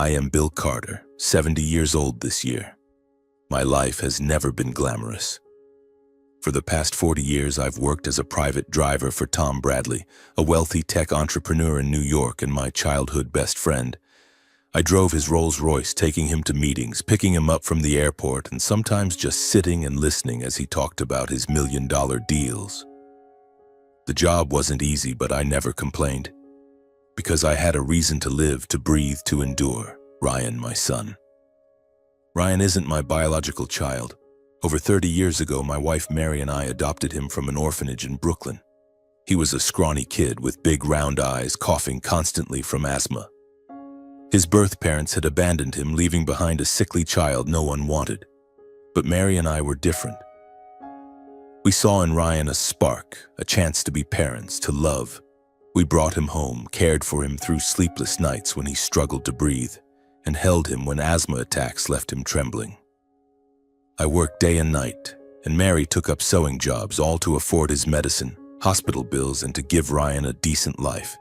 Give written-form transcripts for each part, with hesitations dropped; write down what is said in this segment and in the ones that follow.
I am Bill Carter, 70 years old this year. My life has never been glamorous. For the past 40 years, I've worked as a private driver for Tom Bradley, a wealthy tech entrepreneur in New York and my childhood best friend. I drove his Rolls-Royce, taking him to meetings, picking him up from the airport, and sometimes just sitting and listening as he talked about his million-dollar deals. The job wasn't easy, but I never complained. Because I had a reason to live, to breathe, to endure. Ryan, my son. Ryan isn't my biological child. Over 30 years ago, my wife Mary and I adopted him from an orphanage in Brooklyn. He was a scrawny kid with big round eyes, coughing constantly from asthma. His birth parents had abandoned him, leaving behind a sickly child no one wanted. But Mary and I were different. We saw in Ryan a spark, a chance to be parents, to love. We brought him home, cared for him through sleepless nights when he struggled to breathe, and held him when asthma attacks left him trembling. I worked day and night, and Mary took up sewing jobs, all to afford his medicine, hospital bills, and to give Ryan a decent life.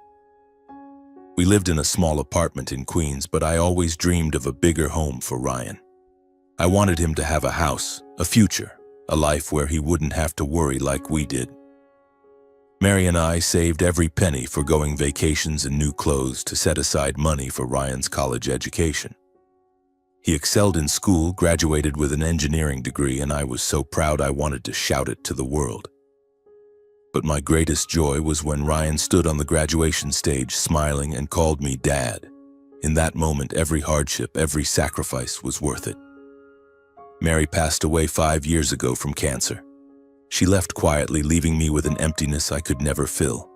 We lived in a small apartment in Queens, but I always dreamed of a bigger home for Ryan. I wanted him to have a house, a future, a life where he wouldn't have to worry like we did. Mary and I saved every penny for going vacations and new clothes to set aside money for Ryan's college education. He excelled in school, graduated with an engineering degree, and I was so proud I wanted to shout it to the world. But my greatest joy was when Ryan stood on the graduation stage smiling and called me Dad. In that moment, every hardship, every sacrifice was worth it. Mary passed away 5 years ago from cancer. She left quietly, leaving me with an emptiness I could never fill.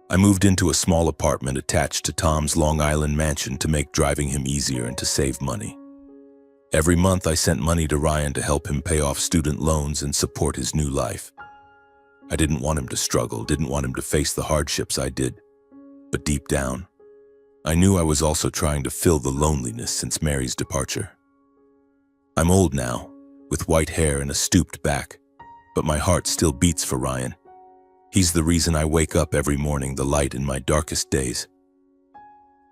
I moved into a small apartment attached to Tom's Long Island mansion to make driving him easier and to save money. Every month I sent money to Ryan to help him pay off student loans and support his new life. I didn't want him to struggle, didn't want him to face the hardships I did. But deep down, I knew I was also trying to fill the loneliness since Mary's departure. I'm old now, with white hair and a stooped back, but my heart still beats for Ryan. He's the reason I wake up every morning, the light in my darkest days.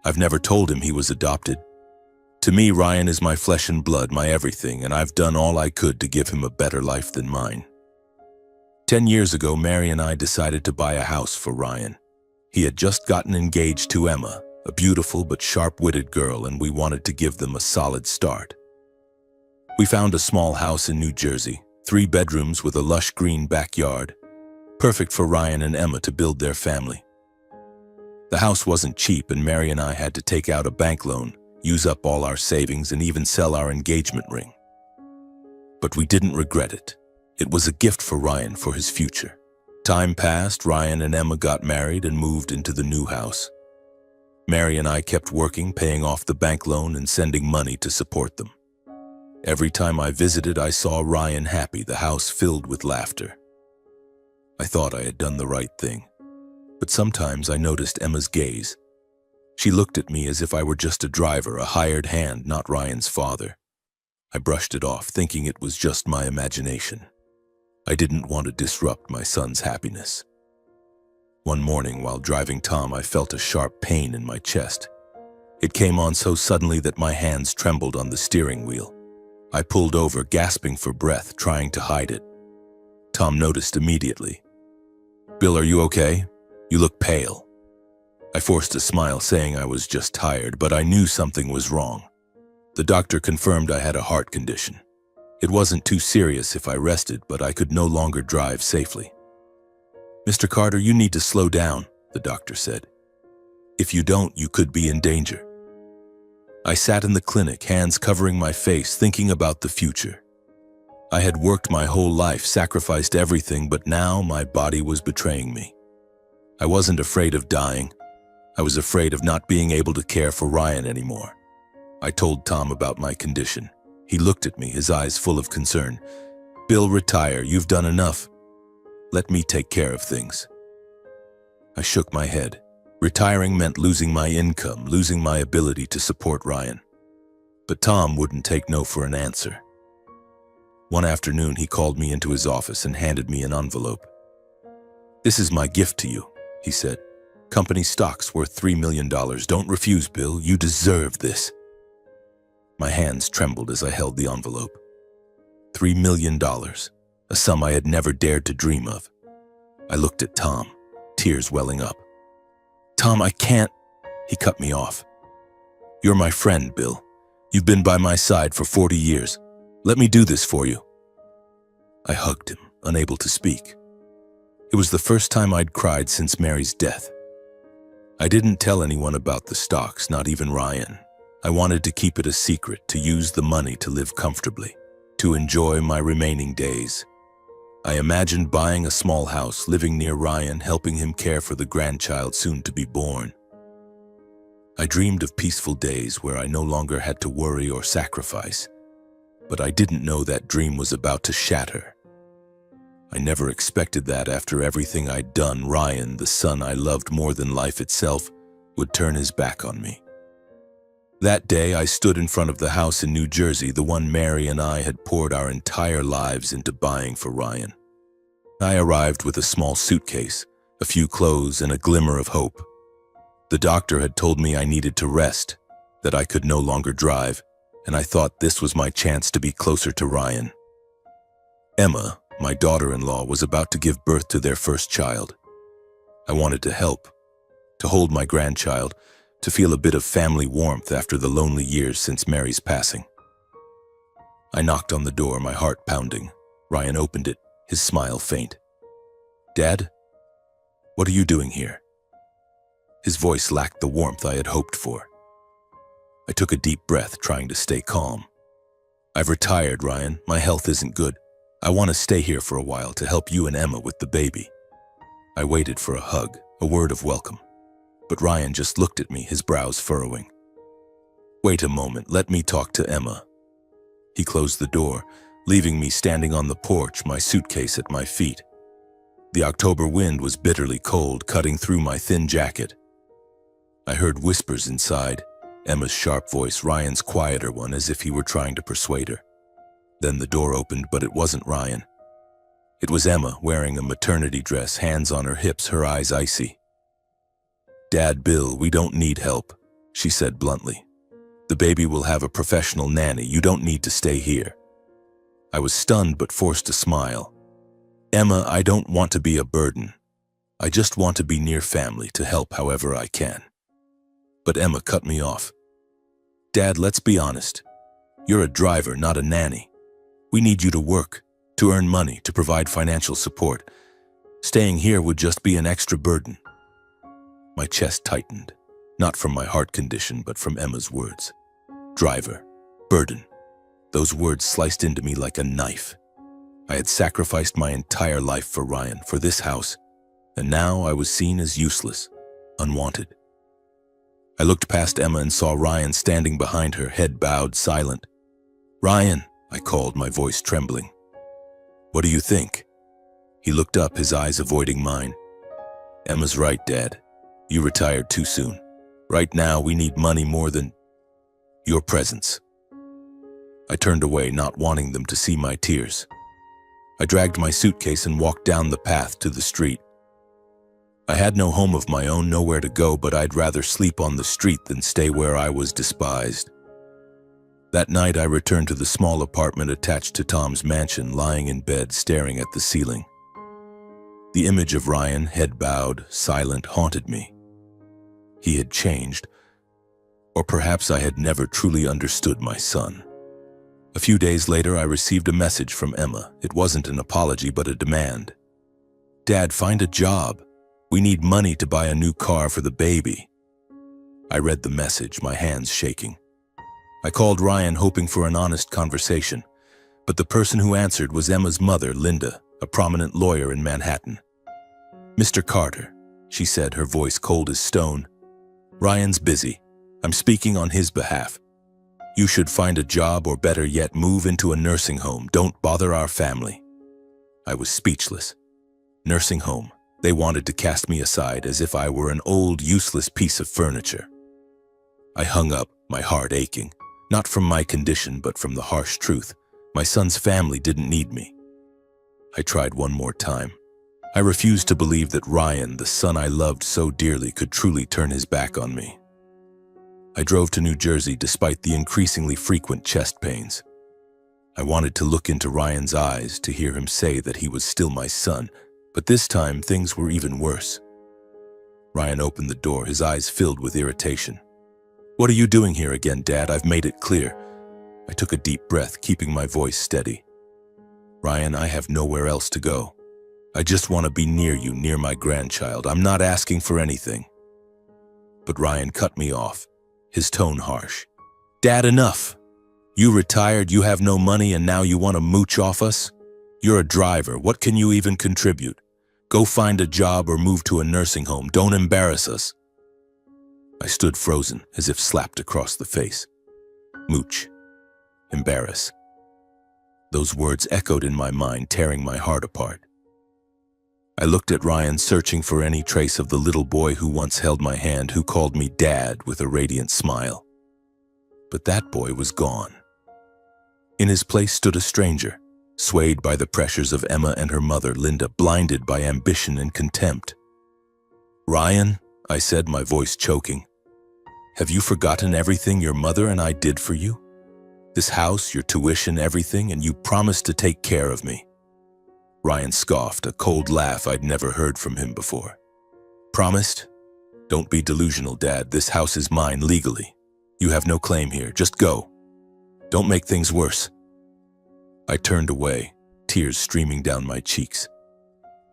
I've never told him he was adopted. To me, Ryan is my flesh and blood, my everything, and I've done all I could to give him a better life than mine. 10 years ago, Mary and I decided to buy a house for Ryan. He had just gotten engaged to Emma, a beautiful but sharp-witted girl, and we wanted to give them a solid start. We found a small house in New Jersey, 3 bedrooms with a lush green backyard, perfect for Ryan and Emma to build their family. The house wasn't cheap, and Mary and I had to take out a bank loan, use up all our savings, and even sell our engagement ring. But we didn't regret it. It was a gift for Ryan for his future. Time passed, Ryan and Emma got married and moved into the new house. Mary and I kept working, paying off the bank loan and sending money to support them. Every time I visited, I saw Ryan happy, the house filled with laughter. I thought I had done the right thing, but sometimes I noticed Emma's gaze. She looked at me as if I were just a driver, a hired hand, not Ryan's father. I brushed it off, thinking it was just my imagination. I didn't want to disrupt my son's happiness. One morning, while driving Tom, I felt a sharp pain in my chest. It came on so suddenly that my hands trembled on the steering wheel. I pulled over, gasping for breath, trying to hide it. Tom noticed immediately. "Bill, are you okay? You look pale." I forced a smile, saying I was just tired, but I knew something was wrong. The doctor confirmed I had a heart condition. It wasn't too serious if I rested, but I could no longer drive safely. "Mr. Carter, you need to slow down," the doctor said. "If you don't, you could be in danger." I sat in the clinic, hands covering my face, thinking about the future. I had worked my whole life, sacrificed everything, but now my body was betraying me. I wasn't afraid of dying. I was afraid of not being able to care for Ryan anymore. I told Tom about my condition. He looked at me, his eyes full of concern. "Bill, retire. You've done enough. Let me take care of things." I shook my head. Retiring meant losing my income, losing my ability to support Ryan. But Tom wouldn't take no for an answer. One afternoon, he called me into his office and handed me an envelope. "This is my gift to you," he said. "Company stocks worth $3 million. Don't refuse, Bill. You deserve this." My hands trembled as I held the envelope. $3 million, a sum I had never dared to dream of. I looked at Tom, tears welling up. "Tom, I can't," he cut me off. "You're my friend, Bill. You've been by my side for 40 years. Let me do this for you." I hugged him, unable to speak. It was the first time I'd cried since Mary's death. I didn't tell anyone about the stocks, not even Ryan. I wanted to keep it a secret, to use the money to live comfortably, to enjoy my remaining days. I imagined buying a small house, living near Ryan, helping him care for the grandchild soon to be born. I dreamed of peaceful days where I no longer had to worry or sacrifice, but I didn't know that dream was about to shatter. I never expected that after everything I'd done, Ryan, the son I loved more than life itself, would turn his back on me. That day, I stood in front of the house in New Jersey, the one Mary and I had poured our entire lives into buying for Ryan. I arrived with a small suitcase, a few clothes, and a glimmer of hope. The doctor had told me I needed to rest, that I could no longer drive, and I thought this was my chance to be closer to Ryan. Emma, my daughter-in-law, was about to give birth to their first child. I wanted to help, to hold my grandchild, to feel a bit of family warmth after the lonely years since Mary's passing. I knocked on the door, my heart pounding. Ryan opened it, his smile faint. "Dad, what are you doing here?" His voice lacked the warmth I had hoped for. I took a deep breath, trying to stay calm. "I've retired, Ryan. My health isn't good. I want to stay here for a while to help you and Emma with the baby." I waited for a hug, a word of welcome. But Ryan just looked at me, his brows furrowing. "Wait a moment, let me talk to Emma." He closed the door, leaving me standing on the porch, my suitcase at my feet. The October wind was bitterly cold, cutting through my thin jacket. I heard whispers inside, Emma's sharp voice, Ryan's quieter one, as if he were trying to persuade her. Then the door opened, but it wasn't Ryan. It was Emma, wearing a maternity dress, hands on her hips, her eyes icy. "Dad, Bill, we don't need help," she said bluntly. "The baby will have a professional nanny. You don't need to stay here." I was stunned but forced to smile. "Emma, I don't want to be a burden. I just want to be near family, to help however I can." But Emma cut me off. "Dad, let's be honest. You're a driver, not a nanny. We need you to work, to earn money, to provide financial support. Staying here would just be an extra burden." My chest tightened, not from my heart condition, but from Emma's words. Driver, burden. Those words sliced into me like a knife. I had sacrificed my entire life for Ryan, for this house, and now I was seen as useless, unwanted. I looked past Emma and saw Ryan standing behind her, head bowed, silent. "Ryan," I called, my voice trembling. "What do you think?" He looked up, his eyes avoiding mine. "Emma's right, Dad. You retired too soon. Right now, we need money more than your presence." I turned away, not wanting them to see my tears. I dragged my suitcase and walked down the path to the street. I had no home of my own, nowhere to go, but I'd rather sleep on the street than stay where I was despised. That night, I returned to the small apartment attached to Tom's mansion, lying in bed, staring at the ceiling. The image of Ryan, head bowed, silent, haunted me. He had changed, or perhaps I had never truly understood my son. A few days later, I received a message from Emma. It wasn't an apology, but a demand. "Dad, find a job. We need money to buy a new car for the baby." I read the message, my hands shaking. I called Ryan, hoping for an honest conversation, but the person who answered was Emma's mother, Linda, a prominent lawyer in Manhattan. "Mr. Carter," she said, her voice cold as stone. "Ryan's busy. I'm speaking on his behalf. You should find a job, or better yet, move into a nursing home. Don't bother our family." I was speechless. Nursing home. They wanted to cast me aside as if I were an old, useless piece of furniture. I hung up, my heart aching, not from my condition, but from the harsh truth. My son's family didn't need me. I tried one more time. I refused to believe that Ryan, the son I loved so dearly, could truly turn his back on me. I drove to New Jersey despite the increasingly frequent chest pains. I wanted to look into Ryan's eyes to hear him say that he was still my son, but this time things were even worse. Ryan opened the door, his eyes filled with irritation. "What are you doing here again, Dad? I've made it clear." I took a deep breath, keeping my voice steady. "Ryan, I have nowhere else to go. I just want to be near you, near my grandchild. I'm not asking for anything." But Ryan cut me off, his tone harsh. "Dad, enough. You retired, you have no money, and now you want to mooch off us? You're a driver. What can you even contribute? Go find a job or move to a nursing home. Don't embarrass us." I stood frozen, as if slapped across the face. Mooch. Embarrass. Those words echoed in my mind, tearing my heart apart. I looked at Ryan, searching for any trace of the little boy who once held my hand, who called me Dad with a radiant smile. But that boy was gone. In his place stood a stranger, swayed by the pressures of Emma and her mother, Linda, blinded by ambition and contempt. "Ryan," I said, my voice choking, "have you forgotten everything your mother and I did for you? This house, your tuition, everything, and you promised to take care of me." Ryan scoffed, a cold laugh I'd never heard from him before. "Promised? Don't be delusional, Dad. This house is mine legally. You have no claim here. Just go. Don't make things worse." I turned away, tears streaming down my cheeks.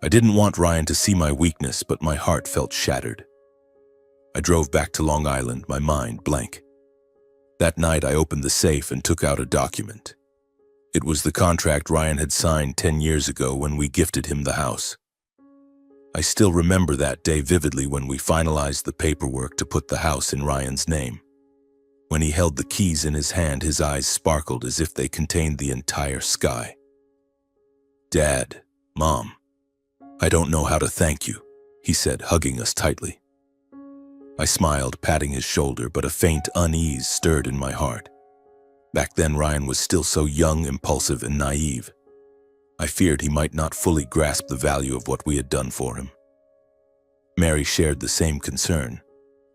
I didn't want Ryan to see my weakness, but my heart felt shattered. I drove back to Long Island, my mind blank. That night I opened the safe and took out a document. It was the contract Ryan had signed 10 years ago when we gifted him the house. I still remember that day vividly, when we finalized the paperwork to put the house in Ryan's name. When he held the keys in his hand, his eyes sparkled as if they contained the entire sky. "Dad, Mom, I don't know how to thank you," he said, hugging us tightly. I smiled, patting his shoulder, but a faint unease stirred in my heart. Back then, Ryan was still so young, impulsive, and naive. I feared he might not fully grasp the value of what we had done for him. Mary shared the same concern.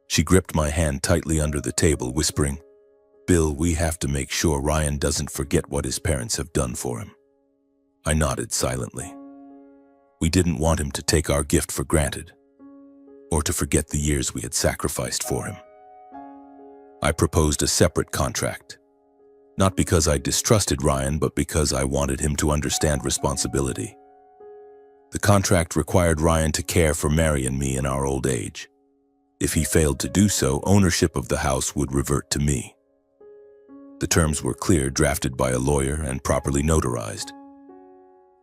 She gripped my hand tightly under the table, whispering, "Bill, we have to make sure Ryan doesn't forget what his parents have done for him." I nodded silently. We didn't want him to take our gift for granted, or to forget the years we had sacrificed for him. I proposed a separate contract, not because I distrusted Ryan, but because I wanted him to understand responsibility. The contract required Ryan to care for Mary and me in our old age. If he failed to do so, ownership of the house would revert to me. The terms were clear, drafted by a lawyer and properly notarized.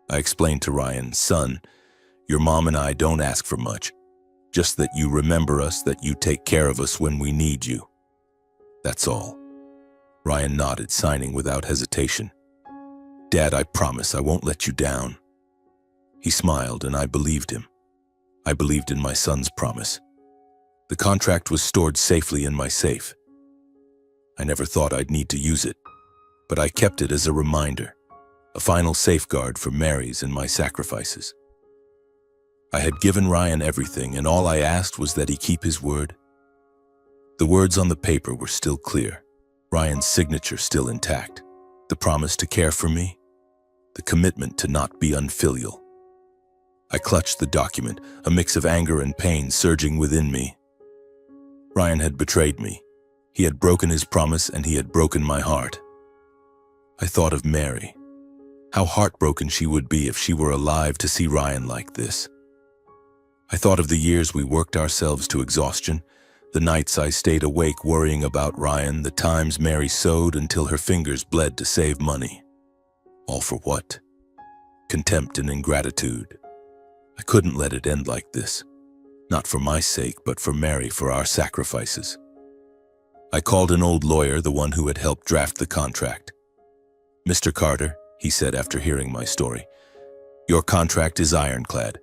I explained to Ryan, "Son, your mom and I don't ask for much. Just that you remember us, that you take care of us when we need you. That's all." Ryan nodded, signing without hesitation. "Dad, I promise I won't let you down." He smiled, and I believed him. I believed in my son's promise. The contract was stored safely in my safe. I never thought I'd need to use it, but I kept it as a reminder, a final safeguard for Mary's and my sacrifices. I had given Ryan everything, and all I asked was that he keep his word. The words on the paper were still clear, Ryan's signature still intact, the promise to care for me, the commitment to not be unfilial. I clutched the document, a mix of anger and pain surging within me. Ryan had betrayed me. He had broken his promise, and he had broken my heart. I thought of Mary. How heartbroken she would be if she were alive to see Ryan like this. I thought of the years we worked ourselves to exhaustion, the nights I stayed awake worrying about Ryan, the times Mary sewed until her fingers bled to save money. All for what? Contempt and ingratitude. I couldn't let it end like this. Not for my sake, but for Mary, for our sacrifices. I called an old lawyer, the one who had helped draft the contract. "Mr. Carter," he said after hearing my story, "your contract is ironclad.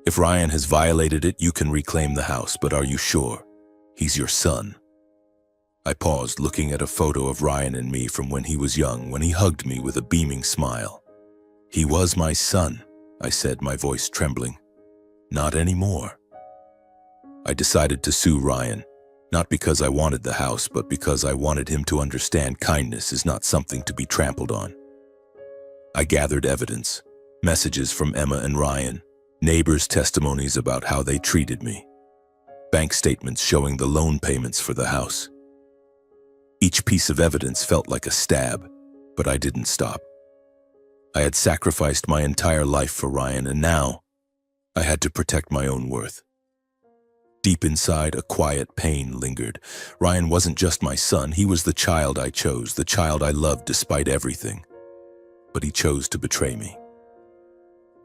If Ryan has violated it, you can reclaim the house, but are you sure? He's your son." I paused, looking at a photo of Ryan and me from when he was young, when he hugged me with a beaming smile. "He was my son," I said, my voice trembling. "Not anymore." I decided to sue Ryan, Not because I wanted the house, but because I wanted him to understand kindness is not something to be trampled on. I gathered evidence, messages from Emma and Ryan, neighbors' testimonies about how they treated me, bank statements showing the loan payments for the house. Each piece of evidence felt like a stab, but I didn't stop. I had sacrificed my entire life for Ryan, and now I had to protect my own worth. Deep inside, a quiet pain lingered. Ryan wasn't just my son, he was the child I chose, the child I loved despite everything. But he chose to betray me.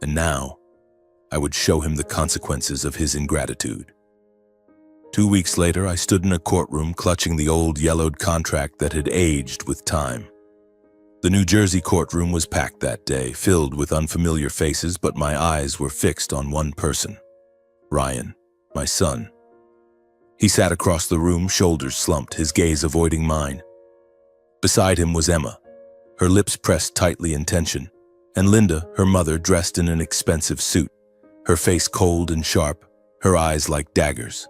And now, I would show him the consequences of his ingratitude. 2 weeks later, I stood in a courtroom clutching the old yellowed contract that had aged with time. The New Jersey courtroom was packed that day, filled with unfamiliar faces, but my eyes were fixed on one person, Ryan, my son. He sat across the room, shoulders slumped, his gaze avoiding mine. Beside him was Emma, her lips pressed tightly in tension, and Linda, her mother, dressed in an expensive suit, her face cold and sharp, her eyes like daggers.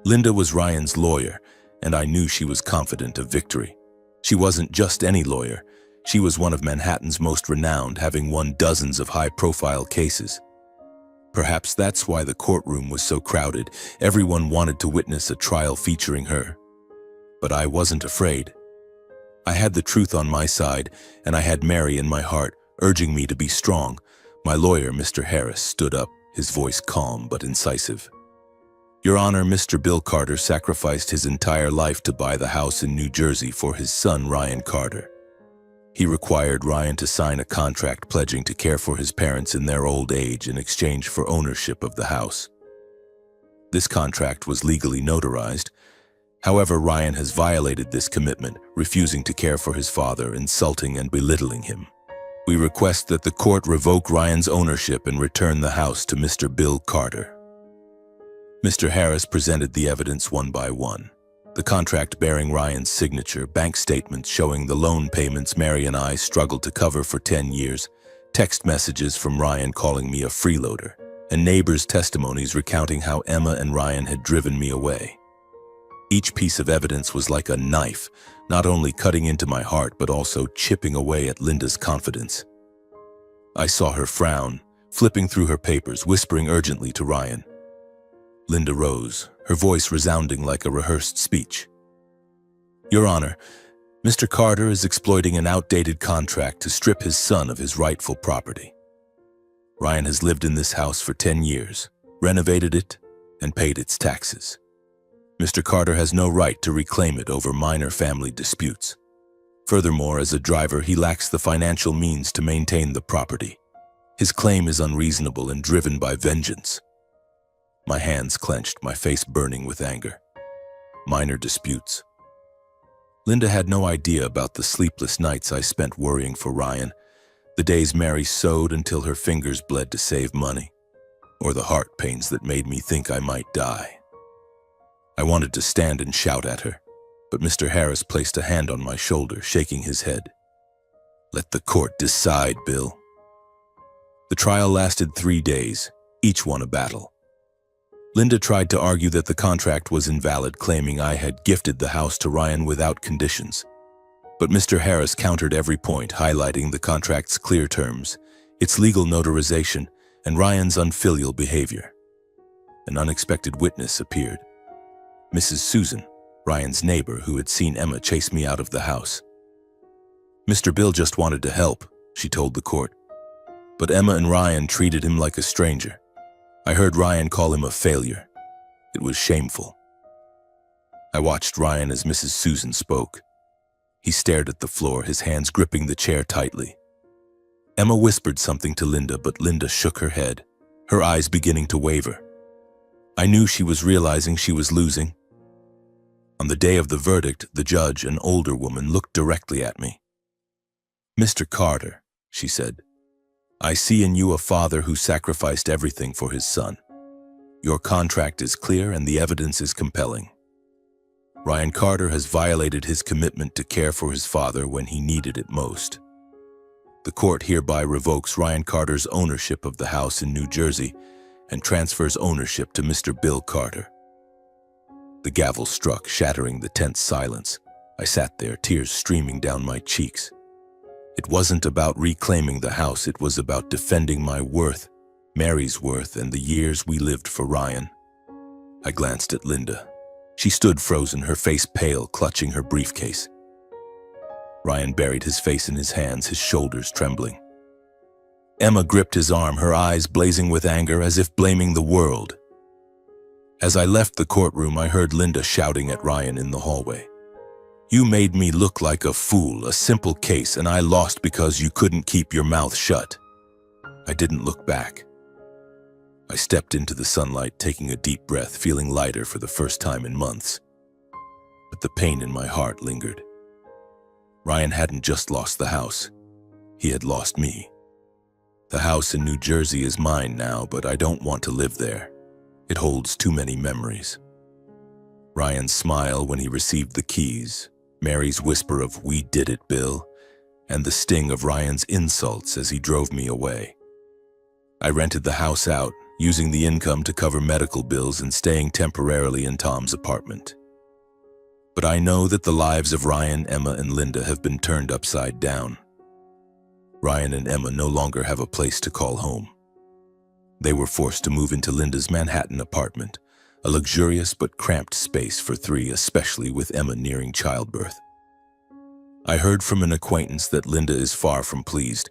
Linda was Ryan's lawyer, and I knew she was confident of victory. She wasn't just any lawyer. She was one of Manhattan's most renowned, having won dozens of high-profile cases. Perhaps that's why the courtroom was so crowded. Everyone wanted to witness a trial featuring her. But I wasn't afraid. I had the truth on my side, and I had Mary in my heart, urging me to be strong. My lawyer, Mr. Harris, stood up, his voice calm but incisive. Your Honor, Mr. Bill Carter sacrificed his entire life to buy the house in New Jersey for his son, Ryan Carter. He required Ryan to sign a contract pledging to care for his parents in their old age in exchange for ownership of the house. This contract was legally notarized. However, Ryan has violated this commitment, refusing to care for his father, insulting and belittling him. We request that the court revoke Ryan's ownership and return the house to Mr. Bill Carter. Mr. Harris presented the evidence one by one. The contract bearing Ryan's signature, bank statements showing the loan payments Mary and I struggled to cover for 10 years, text messages from Ryan calling me a freeloader, and neighbors' testimonies recounting how Emma and Ryan had driven me away. Each piece of evidence was like a knife, not only cutting into my heart but also chipping away at Linda's confidence. I saw her frown, flipping through her papers, whispering urgently to Ryan. Linda rose, her voice resounding like a rehearsed speech. Your Honor, Mr. Carter is exploiting an outdated contract to strip his son of his rightful property. Ryan has lived in this house for 10 years, renovated it, and paid its taxes. Mr. Carter has no right to reclaim it over minor family disputes. Furthermore, as a driver, he lacks the financial means to maintain the property. His claim is unreasonable and driven by vengeance. My hands clenched, my face burning with anger. Minor disputes. Linda had no idea about the sleepless nights I spent worrying for Ryan, the days Mary sewed until her fingers bled to save money, or the heart pains that made me think I might die. I wanted to stand and shout at her, but Mr. Harris placed a hand on my shoulder, shaking his head. Let the court decide, Bill. The trial lasted 3 days, each one a battle. Linda tried to argue that the contract was invalid, claiming I had gifted the house to Ryan without conditions. But Mr. Harris countered every point, highlighting the contract's clear terms, its legal notarization, and Ryan's unfilial behavior. An unexpected witness appeared. Mrs. Susan, Ryan's neighbor who had seen Emma chase me out of the house. Mr. Bill just wanted to help, she told the court. But Emma and Ryan treated him like a stranger. I heard Ryan call him a failure. It was shameful. I watched Ryan as Mrs. Susan spoke. He stared at the floor, his hands gripping the chair tightly. Emma whispered something to Linda, but Linda shook her head, her eyes beginning to waver. I knew she was realizing she was losing. On the day of the verdict, the judge, an older woman, looked directly at me. Mr. Carter, she said, I see in you a father who sacrificed everything for his son. Your contract is clear and the evidence is compelling. Ryan Carter has violated his commitment to care for his father when he needed it most. The court hereby revokes Ryan Carter's ownership of the house in New Jersey and transfers ownership to Mr. Bill Carter. The gavel struck, shattering the tense silence. I sat there, tears streaming down my cheeks. It wasn't about reclaiming the house, it was about defending my worth, Mary's worth, and the years we lived for Ryan. I glanced at Linda. She stood frozen, her face pale, clutching her briefcase. Ryan buried his face in his hands, his shoulders trembling. Emma gripped his arm, her eyes blazing with anger, as if blaming the world. As I left the courtroom, I heard Linda shouting at Ryan in the hallway. "You made me look like a fool, a simple case, and I lost because you couldn't keep your mouth shut." I didn't look back. I stepped into the sunlight, taking a deep breath, feeling lighter for the first time in months. But the pain in my heart lingered. Ryan hadn't just lost the house. He had lost me. The house in New Jersey is mine now, but I don't want to live there. It holds too many memories. Ryan's smile when he received the keys, Mary's whisper of "We did it, Bill," and the sting of Ryan's insults as he drove me away. I rented the house out, using the income to cover medical bills and staying temporarily in Tom's apartment. But I know that the lives of Ryan, Emma, and Linda have been turned upside down. Ryan and Emma no longer have a place to call home. They were forced to move into Linda's Manhattan apartment, a luxurious but cramped space for three, especially with Emma nearing childbirth. I heard from an acquaintance that Linda is far from pleased.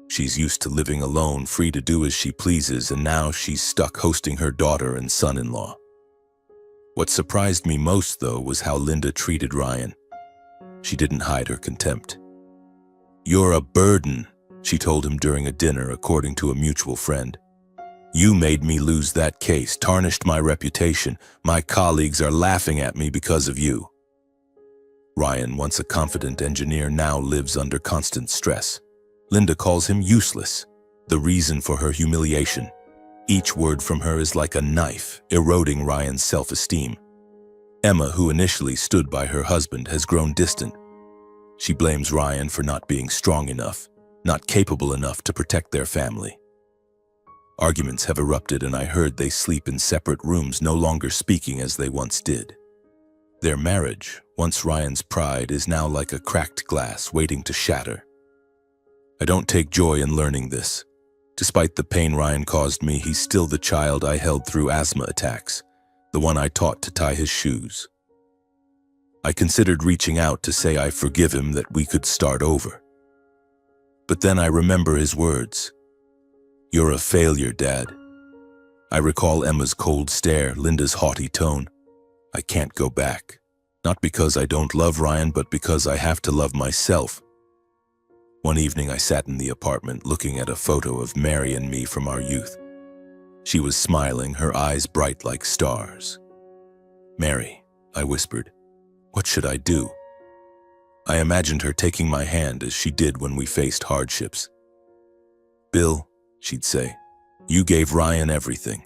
She's used to living alone, free to do as she pleases, and now she's stuck hosting her daughter and son-in-law. What surprised me most, though, was how Linda treated Ryan. She didn't hide her contempt. "You're a burden," she told him during a dinner, according to a mutual friend. "You made me lose that case, tarnished my reputation. My colleagues are laughing at me because of you." Ryan, once a confident engineer, now lives under constant stress. Linda calls him useless, the reason for her humiliation. Each word from her is like a knife, eroding Ryan's self-esteem. Emma, who initially stood by her husband, has grown distant. She blames Ryan for not being strong enough, not capable enough to protect their family. Arguments have erupted, and I heard they sleep in separate rooms, no longer speaking as they once did. Their marriage, once Ryan's pride, is now like a cracked glass waiting to shatter. I don't take joy in learning this. Despite the pain Ryan caused me, he's still the child I held through asthma attacks, the one I taught to tie his shoes. I considered reaching out to say I forgive him, that we could start over. But then I remember his words. "You're a failure, Dad." I recall Emma's cold stare, Linda's haughty tone. I can't go back. Not because I don't love Ryan, but because I have to love myself. One evening I sat in the apartment looking at a photo of Mary and me from our youth. She was smiling, her eyes bright like stars. "Mary," I whispered, "what should I do?" I imagined her taking my hand as she did when we faced hardships. "Bill," she'd say, "you gave Ryan everything.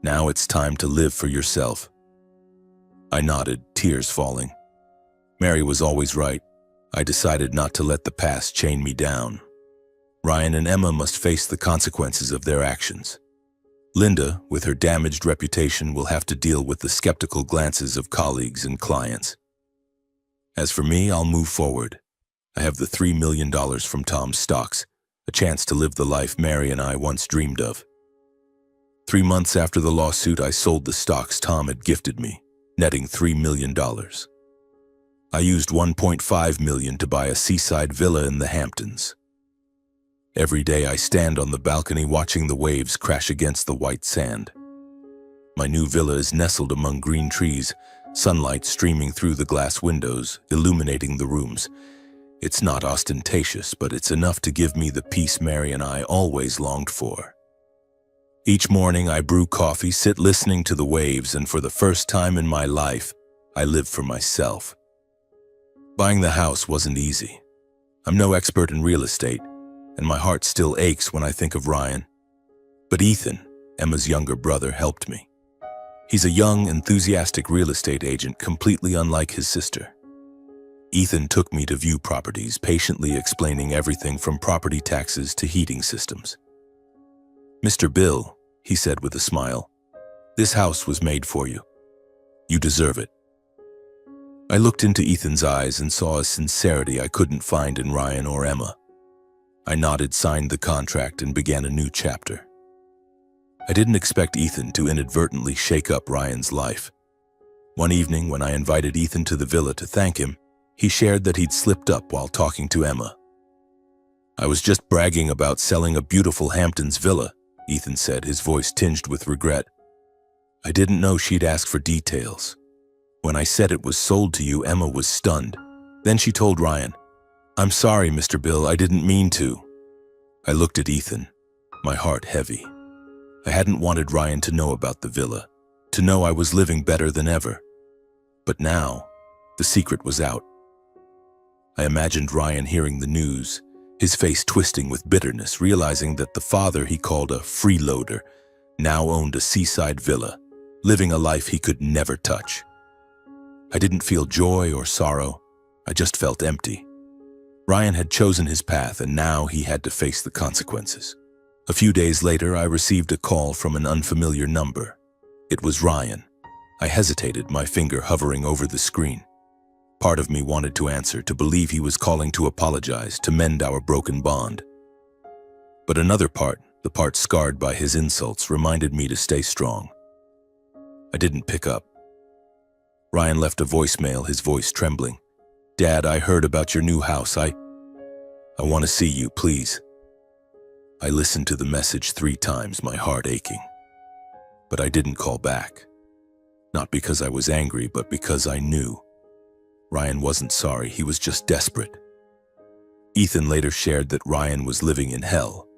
Now it's time to live for yourself." I nodded, tears falling. Mary was always right. I decided not to let the past chain me down. Ryan and Emma must face the consequences of their actions. Linda, with her damaged reputation, will have to deal with the skeptical glances of colleagues and clients. As for me, I'll move forward. I have the $3 million from Tom's stocks, a chance to live the life Mary and I once dreamed of. 3 months after the lawsuit, I sold the stocks Tom had gifted me, netting $3 million. I used $1.5 million to buy a seaside villa in the Hamptons. Every day I stand on the balcony watching the waves crash against the white sand. My new villa is nestled among green trees, sunlight streaming through the glass windows, illuminating the rooms. It's not ostentatious, but it's enough to give me the peace Mary and I always longed for. Each morning I brew coffee, sit listening to the waves, and for the first time in my life, I live for myself. Buying the house wasn't easy. I'm no expert in real estate, and my heart still aches when I think of Ryan. But Ethan, Emma's younger brother, helped me. He's a young, enthusiastic real estate agent, completely unlike his sister. Ethan took me to view properties, patiently explaining everything from property taxes to heating systems. "Mr. Bill," he said with a smile, "this house was made for you. You deserve it." I looked into Ethan's eyes and saw a sincerity I couldn't find in Ryan or Emma. I nodded, signed the contract, and began a new chapter. I didn't expect Ethan to inadvertently shake up Ryan's life. One evening, when I invited Ethan to the villa to thank him, he shared that he'd slipped up while talking to Emma. "I was just bragging about selling a beautiful Hamptons villa," Ethan said, his voice tinged with regret. "I didn't know she'd ask for details. When I said it was sold to you, Emma was stunned. Then she told Ryan, 'I'm sorry, Mr. Bill, I didn't mean to.'" I looked at Ethan, my heart heavy. I hadn't wanted Ryan to know about the villa, to know I was living better than ever. But now, the secret was out. I imagined Ryan hearing the news, his face twisting with bitterness, realizing that the father he called a freeloader now owned a seaside villa, living a life he could never touch. I didn't feel joy or sorrow, I just felt empty. Ryan had chosen his path, and now he had to face the consequences. A few days later, I received a call from an unfamiliar number. It was Ryan. I hesitated, my finger hovering over the screen. Part of me wanted to answer, to believe he was calling to apologize, to mend our broken bond. But another part, the part scarred by his insults, reminded me to stay strong. I didn't pick up. Ryan left a voicemail, his voice trembling. "Dad, I heard about your new house. I want to see you, please." I listened to the message 3 times, my heart aching. But I didn't call back. Not because I was angry, but because I knew. Ryan wasn't sorry, he was just desperate. Ethan later shared that Ryan was living in hell.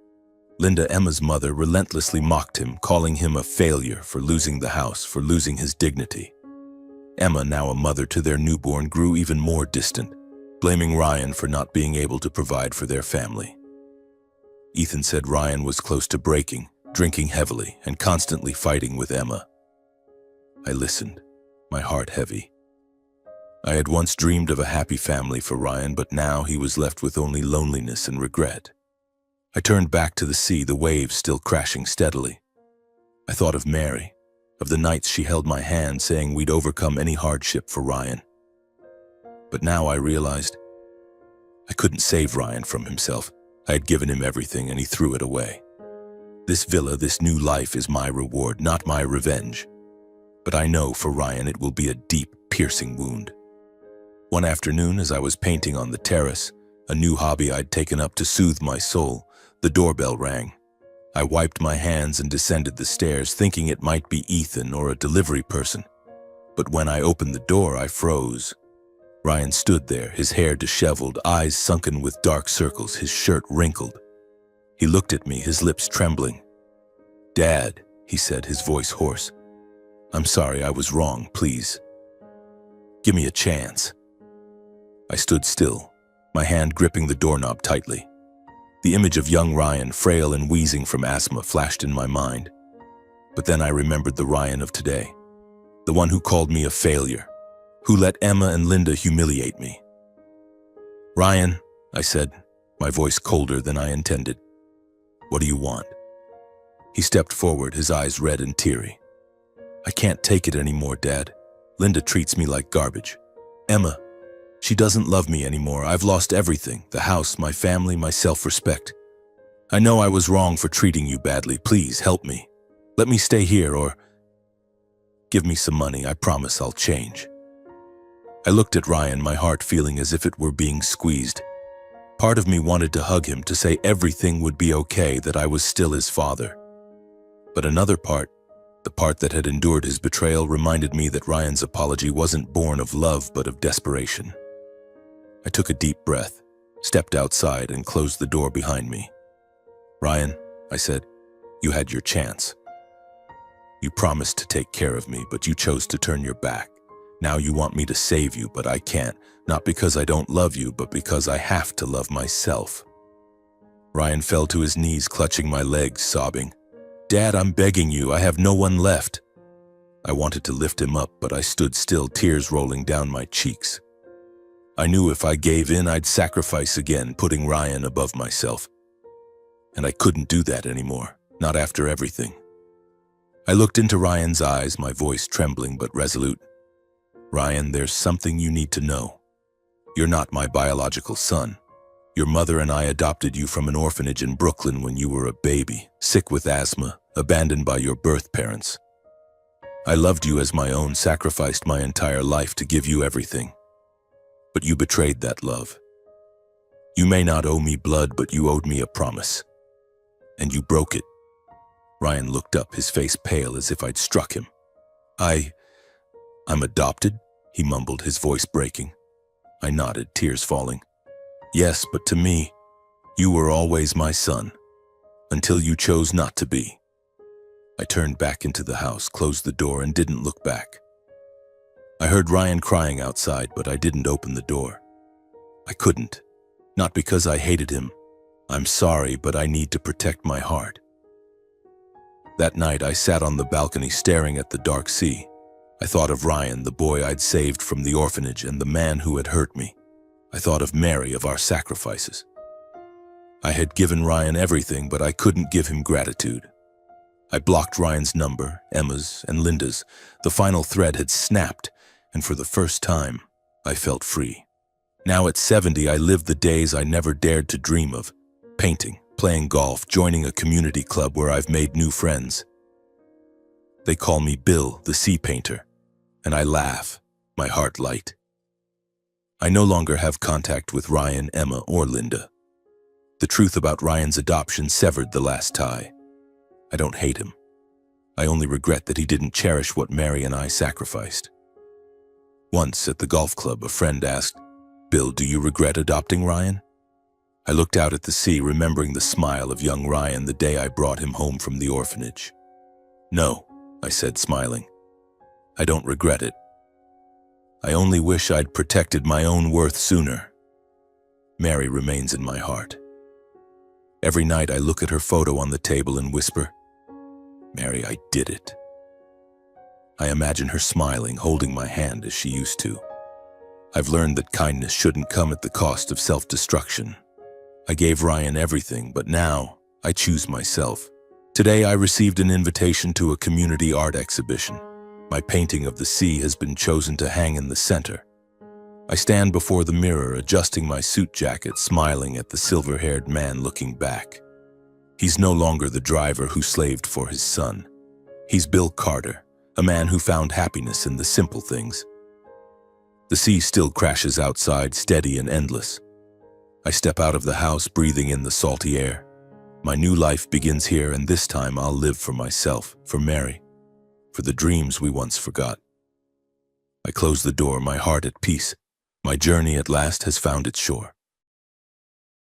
Linda, Emma's mother, relentlessly mocked him, calling him a failure for losing the house, for losing his dignity. Emma, now a mother to their newborn, grew even more distant, blaming Ryan for not being able to provide for their family. Ethan said Ryan was close to breaking, drinking heavily, and constantly fighting with Emma. I listened, my heart heavy. I had once dreamed of a happy family for Ryan, but now he was left with only loneliness and regret. I turned back to the sea, the waves still crashing steadily. I thought of Mary, of the nights she held my hand, saying we'd overcome any hardship for Ryan. But now I realized I couldn't save Ryan from himself. I had given him everything and he threw it away. This villa, this new life is my reward, not my revenge. But I know for Ryan it will be a deep, piercing wound. One afternoon, as I was painting on the terrace, a new hobby I'd taken up to soothe my soul, the doorbell rang. I wiped my hands and descended the stairs, thinking it might be Ethan or a delivery person. But when I opened the door, I froze. Ryan stood there, his hair disheveled, eyes sunken with dark circles, his shirt wrinkled. He looked at me, his lips trembling. "Dad," he said, his voice hoarse. "I'm sorry, I was wrong, please. Give me a chance." I stood still, my hand gripping the doorknob tightly. The image of young Ryan, frail and wheezing from asthma, flashed in my mind. But then I remembered the Ryan of today, the one who called me a failure, who let Emma and Linda humiliate me. "Ryan," I said, my voice colder than I intended. "What do you want?" He stepped forward, his eyes red and teary. "I can't take it anymore, Dad. Linda treats me like garbage. Emma, she doesn't love me anymore. I've lost everything, the house, my family, my self-respect. I know I was wrong for treating you badly. Please help me. Let me stay here or give me some money. I promise I'll change." I looked at Ryan, my heart feeling as if it were being squeezed. Part of me wanted to hug him, to say everything would be okay, that I was still his father. But another part, the part that had endured his betrayal, reminded me that Ryan's apology wasn't born of love but of desperation. I took a deep breath, stepped outside, and closed the door behind me. "Ryan," I said, "you had your chance. You promised to take care of me, but you chose to turn your back. Now you want me to save you, but I can't, not because I don't love you, but because I have to love myself." Ryan fell to his knees, clutching my legs, sobbing. "Dad, I'm begging you, I have no one left." I wanted to lift him up, but I stood still, tears rolling down my cheeks. I knew if I gave in, I'd sacrifice again, putting Ryan above myself. And I couldn't do that anymore, not after everything. I looked into Ryan's eyes, my voice trembling but resolute. Ryan, there's something you need to know. You're not my biological son. Your mother and I adopted you from an orphanage in Brooklyn when you were a baby, sick with asthma, abandoned by your birth parents. I loved you as my own, sacrificed my entire life to give you everything. But you betrayed that love. You may not owe me blood, but you owed me a promise. And you broke it. Ryan looked up, his face pale as if I'd struck him. I'm adopted, he mumbled, his voice breaking. I nodded, tears falling. Yes, but to me, you were always my son, until you chose not to be. I turned back into the house, closed the door, and didn't look back. I heard Ryan crying outside, but I didn't open the door. I couldn't. Not because I hated him. I'm sorry, but I need to protect my heart. That night, I sat on the balcony staring at the dark sea. I thought of Ryan, the boy I'd saved from the orphanage, and the man who had hurt me. I thought of Mary, of our sacrifices. I had given Ryan everything, but I couldn't give him gratitude. I blocked Ryan's number, Emma's, and Linda's. The final thread had snapped, and for the first time, I felt free. Now at 70, I lived the days I never dared to dream of. Painting, playing golf, joining a community club where I've made new friends. They call me Bill, the sea painter, and I laugh, my heart light. I no longer have contact with Ryan, Emma, or Linda. The truth about Ryan's adoption severed the last tie. I don't hate him. I only regret that he didn't cherish what Mary and I sacrificed. Once at the golf club, a friend asked, Bill, do you regret adopting Ryan? I looked out at the sea, remembering the smile of young Ryan the day I brought him home from the orphanage. No, I said, smiling. I don't regret it. I only wish I'd protected my own worth sooner. Mary remains in my heart. Every night I look at her photo on the table and whisper, Mary, I did it. I imagine her smiling, holding my hand as she used to. I've learned that kindness shouldn't come at the cost of self-destruction. I gave Ryan everything, but now I choose myself. Today I received an invitation to a community art exhibition. My painting of the sea has been chosen to hang in the center. I stand before the mirror, adjusting my suit jacket, smiling at the silver-haired man looking back. He's no longer the driver who slaved for his son. He's Bill Carter, a man who found happiness in the simple things. The sea still crashes outside, steady and endless. I step out of the house, breathing in the salty air. My new life begins here, and this time I'll live for myself, for Mary, for the dreams we once forgot. I close the door, my heart at peace. My journey at last has found its shore.